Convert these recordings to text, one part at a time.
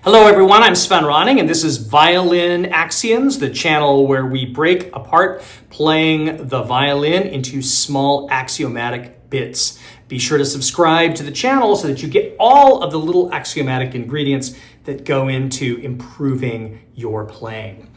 Hello everyone, I'm Sven Ronning and this is Violin Axioms, the channel where we break apart playing the violin into small axiomatic bits. Be sure to subscribe to the channel so that you get all of the little axiomatic ingredients that go into improving your playing.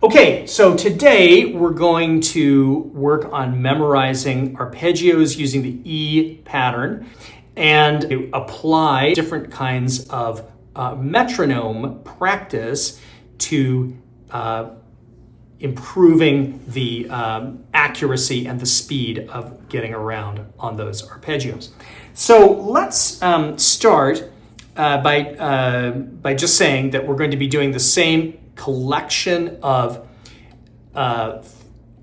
Okay, so today we're going to work on memorizing arpeggios using the E pattern and to apply different kinds of metronome practice to improving the accuracy and the speed of getting around on those arpeggios. So let's start by just saying that we're going to be doing the same collection of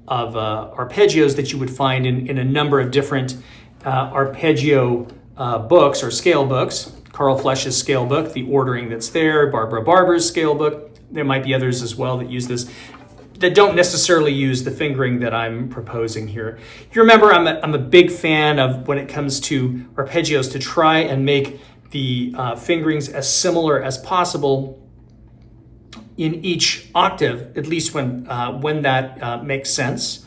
arpeggios that you would find in a number of different arpeggio books or scale books. Carl Flesch's scale book, the ordering that's there, Barbara Barber's scale book. There might be others as well that use this, that don't necessarily use the fingering that I'm proposing here. You remember, I'm a big fan of, when it comes to arpeggios, to try and make the fingerings as similar as possible in each octave, at least when that makes sense.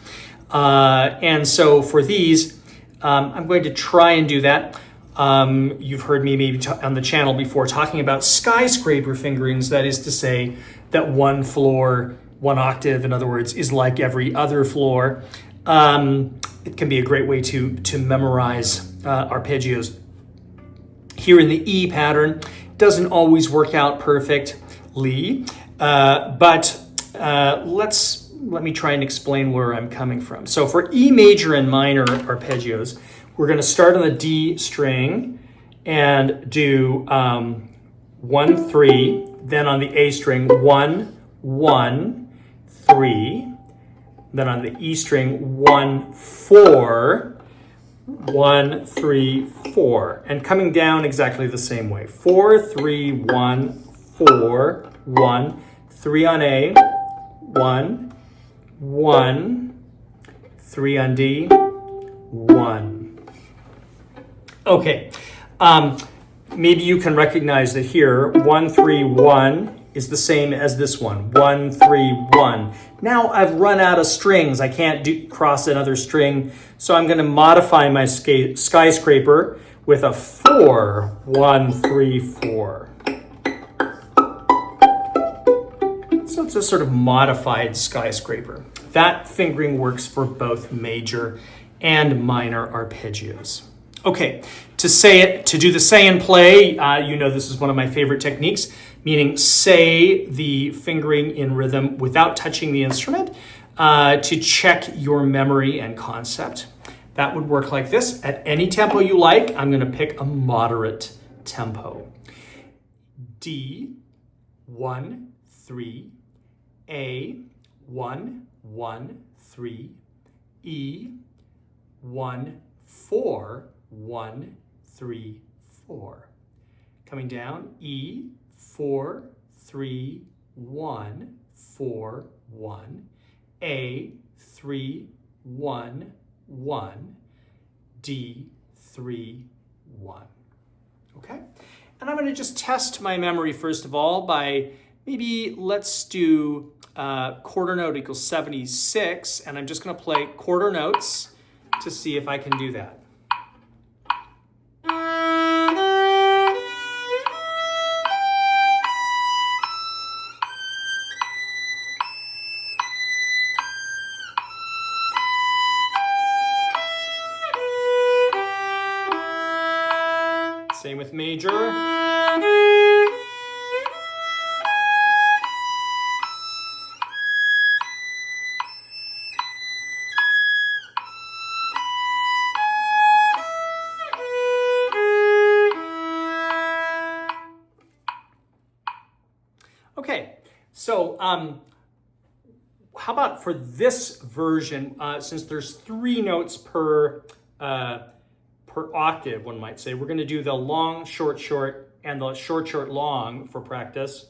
And so for these, I'm going to try and do that. You've heard me maybe on the channel before talking about skyscraper fingerings. That is to say that one floor, one octave, in other words, is like every other floor. It can be a great way to memorize arpeggios. Here in the E pattern, doesn't always work out perfectly, but let me try and explain where I'm coming from. So for E major and minor arpeggios, we're going to start on the D string and do 1, 3, then on the A string 1, 1, 3, then on the E string 1, 4, 1, 3, 4, and coming down exactly the same way. 4, 3, 1, 4, 1, 3 on A, 1, 1, 3 on D, 1. Okay, maybe you can recognize that here, 1, 3, 1 is the same as this one, 1, 3, 1. Now I've run out of strings. I can't cross another string, so I'm going to modify my skyscraper with a 4, 1, 3, 4. So it's a sort of modified skyscraper. That fingering works for both major and minor arpeggios. Okay, to do the say and play, you know this is one of my favorite techniques, meaning say the fingering in rhythm without touching the instrument to check your memory and concept. That would work like this. At any tempo you like, I'm going to pick a moderate tempo. D, 1, 3, A, 1, 1, 3, E, 1, 4, 1, 3, 4. Coming down, E, 4, 3, 1, 4, 1. A, 3, 1, 1. D, 3, 1. Okay? And I'm going to just test my memory first of all by maybe let's do quarter note equals 76, and I'm just going to play quarter notes to see if I can do that. Same with major. Okay, so how about for this version, since there's 3 notes per octave, one might say, we're going to do the long, short, short, and the short, short, long for practice.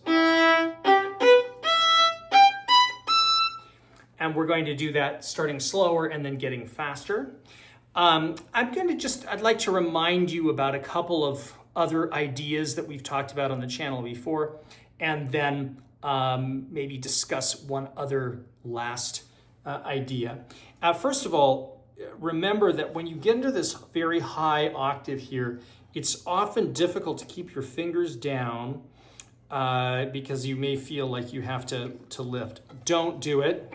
And we're going to do that starting slower and then getting faster. I'd like to remind you about a couple of other ideas that we've talked about on the channel before. and then maybe discuss one other last idea. First of all, remember that when you get into this very high octave here, it's often difficult to keep your fingers down because you may feel like you have to lift. Don't do it.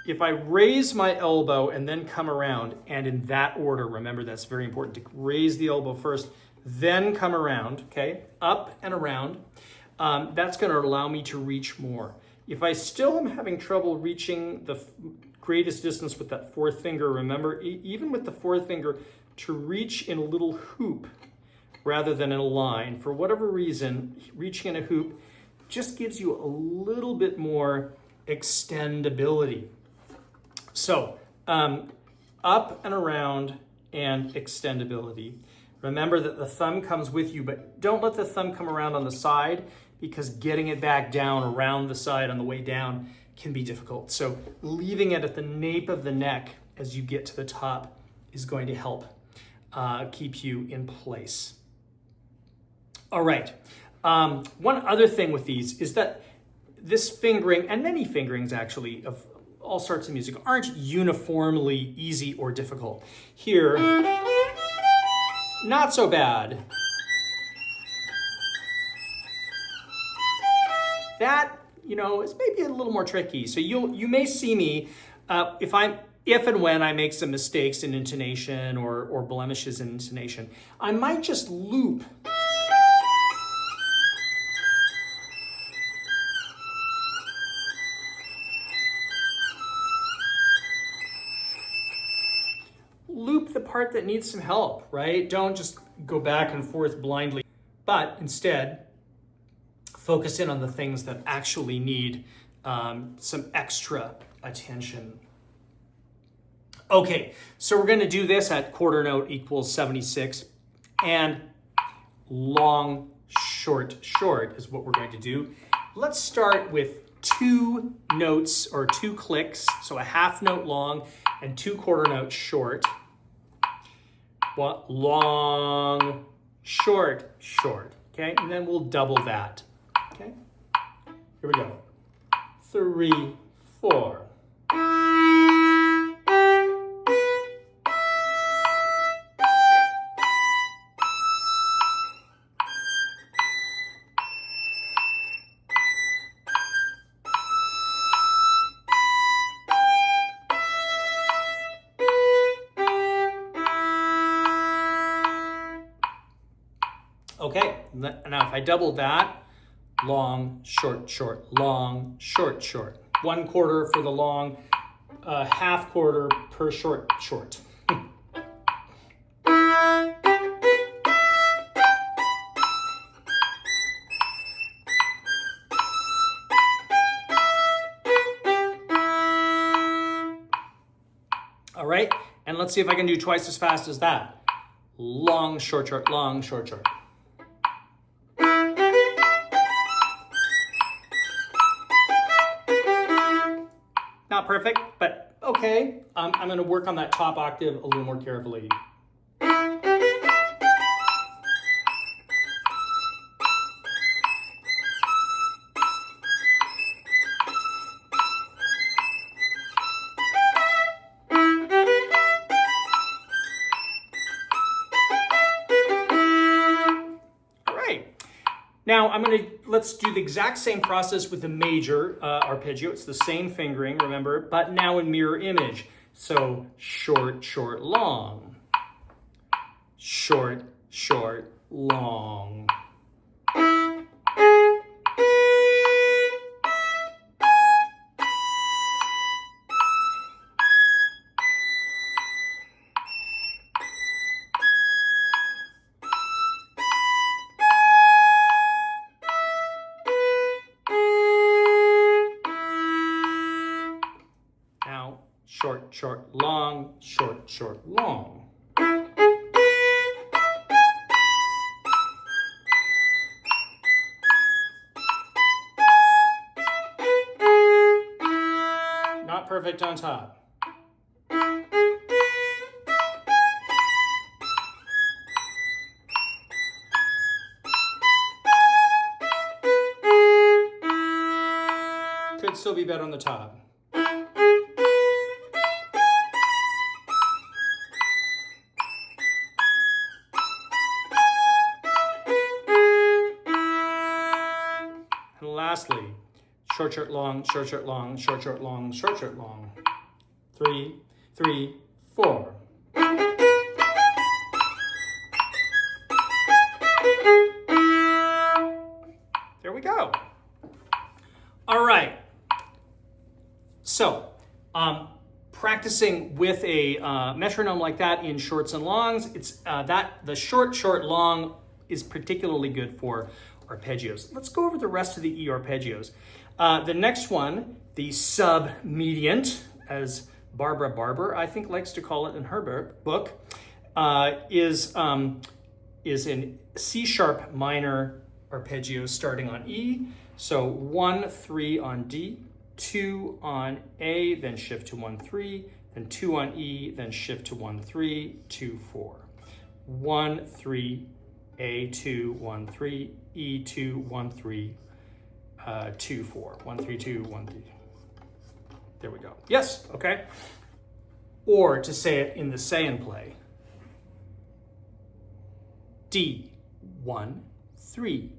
If I raise my elbow and then come around, and in that order, remember that's very important to raise the elbow first, then come around, okay? Up and around. That's going to allow me to reach more. If I still am having trouble reaching the greatest distance with that fourth finger, remember, even with the fourth finger, to reach in a little hoop rather than in a line, for whatever reason, reaching in a hoop just gives you a little bit more extendability. So, up and around and extendability. Remember that the thumb comes with you, but don't let the thumb come around on the side because getting it back down around the side on the way down can be difficult. So leaving it at the nape of the neck as you get to the top is going to help keep you in place. All right. One other thing with these is that this fingering, and many fingerings actually, of all sorts of music aren't uniformly easy or difficult. Here, not so bad. That, is maybe a little more tricky. So you may see me, if and when I make some mistakes in intonation or blemishes in intonation, I might just loop. Loop the part that needs some help, right? Don't just go back and forth blindly, but instead focus in on the things that actually need some extra attention. Okay, so we're going to do this at quarter note equals 76, and long, short, short is what we're going to do. Let's start with 2 notes or 2 clicks, so a half note long and 2 quarter notes short. Long, short, short, okay? And then we'll double that, okay? Here we go. 3, 4. Okay, now if I double that, long, short, short, long, short, short. 1 quarter for the long, half quarter per short, short. All right, and let's see if I can do twice as fast as that. Long, short, short, long, short, short. Not perfect, but okay. I'm going to work on that top octave a little more carefully. Now let's do the exact same process with the major arpeggio. It's the same fingering, remember, but now in mirror image. So short, short, long. Short, short, long. Short, short, long, short, short, long. Not perfect on top. could still be better on the top. And lastly, short, short, long, short, short, long, short, short, long, short, short, long. 3, 3, 4. There we go. All right. So, practicing with a metronome like that in shorts and longs, it's the short, short, long is particularly good for arpeggios. Let's go over the rest of the E arpeggios. The next one, the submediant, as Barbara Barber, I think, likes to call it in her book, is an C-sharp minor arpeggio starting on E. So 1, 3 on D, 2 on A, then shift to 1, 3, then 2 on E, then shift to 1, 3, 2, 4. 1, 3, A, 2, 1, 3, E, 2, 1, 3, 2, 4. 1, 3, 2, 1, 3. There we go. Yes, okay. Or to say it in the say and play. D, 1, 3,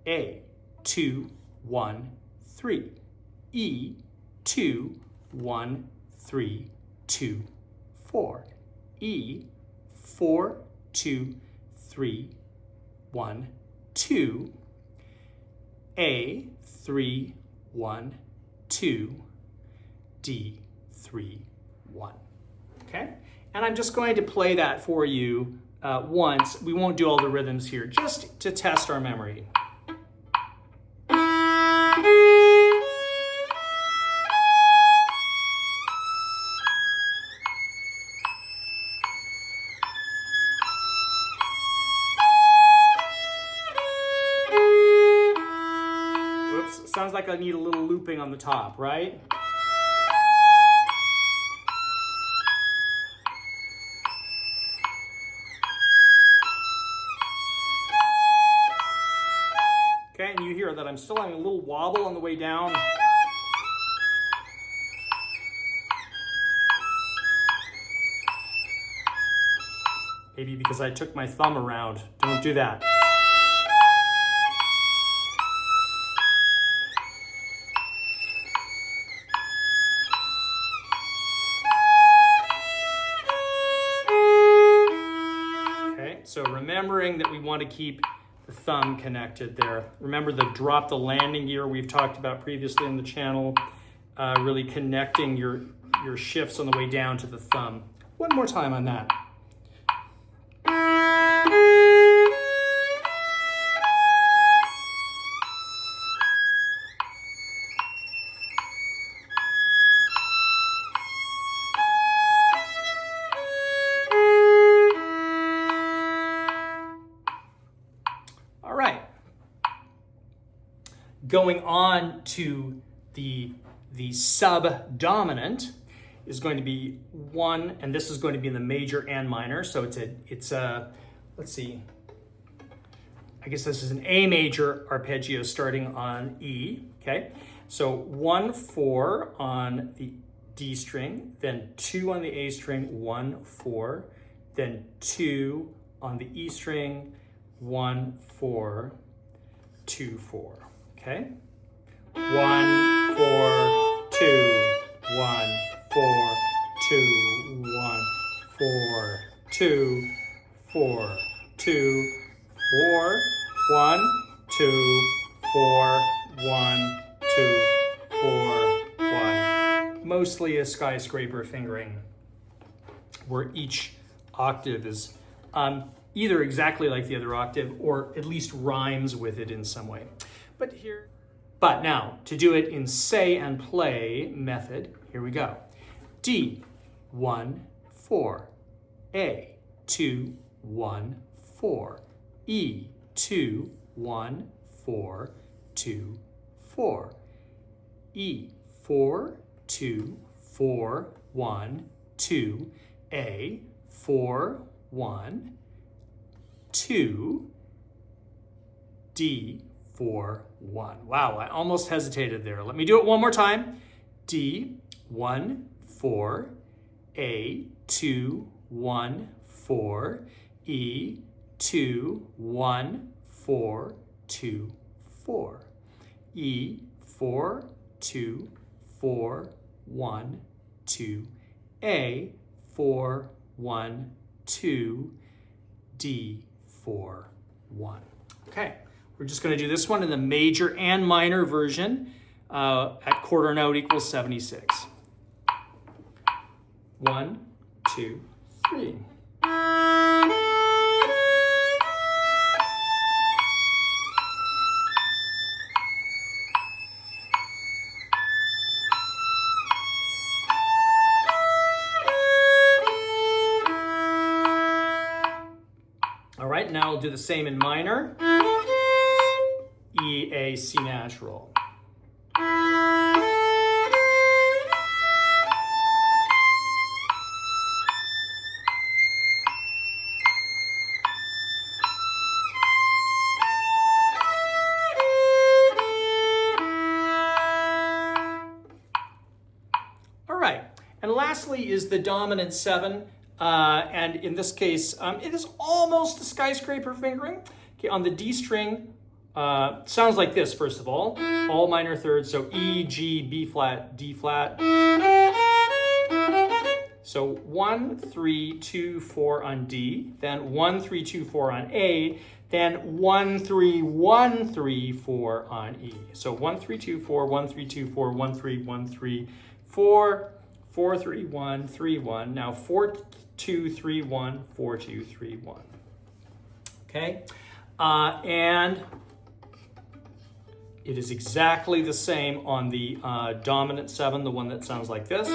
A, 2, 1, 3, E, 2, 1, 3, 2, 4, E, 4, 2, 3, 1, 2, A, 3, 1, 2, D, 3, 1. Okay? And I'm just going to play that for you once. We won't do all the rhythms here, just to test our memory. Oops, sounds like I need a little looping on the top, right? Okay, and you hear that I'm still having a little wobble on the way down. Maybe because I took my thumb around. Don't do that. Okay, so remembering that we want to keep the thumb connected there. Remember the drop the landing gear we've talked about previously in the channel, really connecting your shifts on the way down to the thumb. One more time on that. All right. Going on to the subdominant is going to be 1, and this is going to be in the major and minor. So it's a let's see. I guess this is an A major arpeggio starting on E. Okay. So 1, 4 on the D string, then 2 on the A string, 1, 4, then 2 on the E string, 1, 4, 2, 4. Okay? 1, 4, 2, 1, 4, 2, 1, 4, 2, 4, 2, 4, 1, 2, 4, 1, 2, 4, 1. Mostly a skyscraper fingering, where each octave is either exactly like the other octave or at least rhymes with it in some way. But now, to do it in say and play method, here we go. D, 1, 4. A, 2, 1, 4. E, 2, 1, 4, 2, 4. E, 4, 2, 4, 1, 2. A, 4, 1, 2. D, 4, 1. Wow, I almost hesitated there. Let me do it one more time. D, 1, 4, A, 2, 1, 4, E, 2, 1, 4, 2, 4. E, 4, 2, 4, 1, 2. A, 4, 1, 2. D, 4, 1. Okay, we're just going to do this one in the major and minor version at quarter note equals 76. 1, 2, 3. All right, now we'll do the same in minor. E, A, C natural. All right, and lastly is the dominant 7. And in this case, it is almost a skyscraper fingering. Okay, on the D string, sounds like this, first of all minor thirds, so E, G, B flat, D flat. So 1, 3, 2, 4 on D, then 1, 3, 2, 4 on A, then 1, 3, 1, 3, 4 on E. So 1, 3, 2, 4, 1, 3, 2, 4, 1, 3, 1, 3, 4, 4, 3, 1, 3, 1. Now 4, 2, 3, 1, 4, 2, 3, 1. Okay, and it is exactly the same on the dominant 7, the one that sounds like this.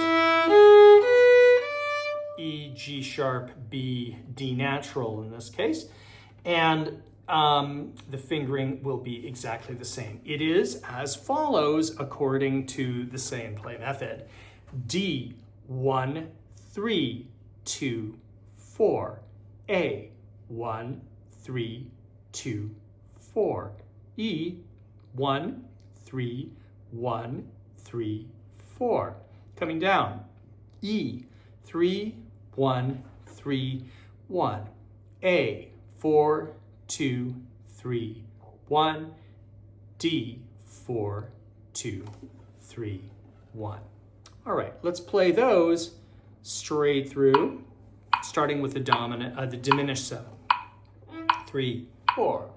E, G sharp, B, D natural in this case. And the fingering will be exactly the same. It is as follows according to the say and play method. D, 1, 3, 2, 4. A, 1, 3, 2, 4. E, 1, 3, 1, 3, 4. Coming down. E, 3, 1, 3, 1. A, 4, 2, 3, 1. D, 4, 2, 3, 1. All right, let's play those straight through, starting with the dominant, the diminished 7. 3, 4.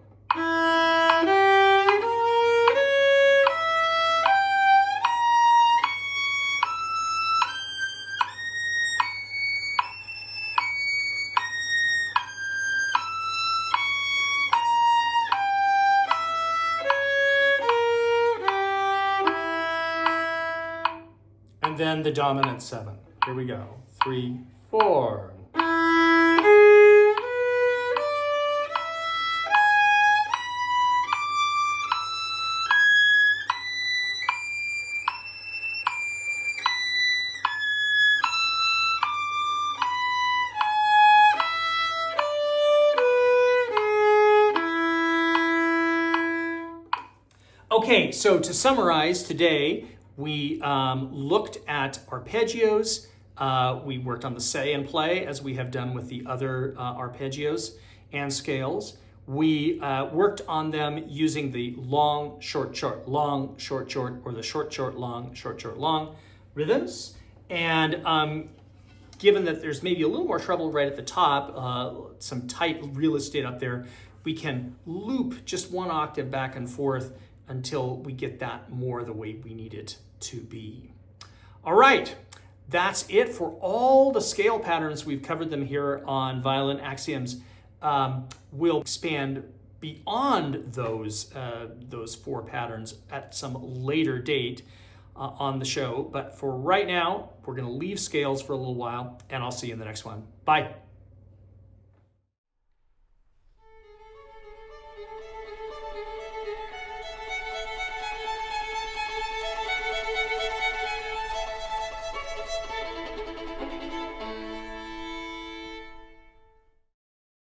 And then the dominant 7. Here we go. 3, 4. Okay, so to summarize today, we looked at arpeggios. We worked on the say and play as we have done with the other arpeggios and scales. We worked on them using the long, short, short, long, short, short, or the short, short, long, short, short, long rhythms. And given that there's maybe a little more treble right at the top, some tight real estate up there, we can loop just one octave back and forth until we get that more the way we need it to be. All right, that's it for all the scale patterns. We've covered them here on Violin Axioms. We'll expand beyond those 4 patterns at some later date on the show. But for right now, we're gonna leave scales for a little while, and I'll see you in the next one. Bye.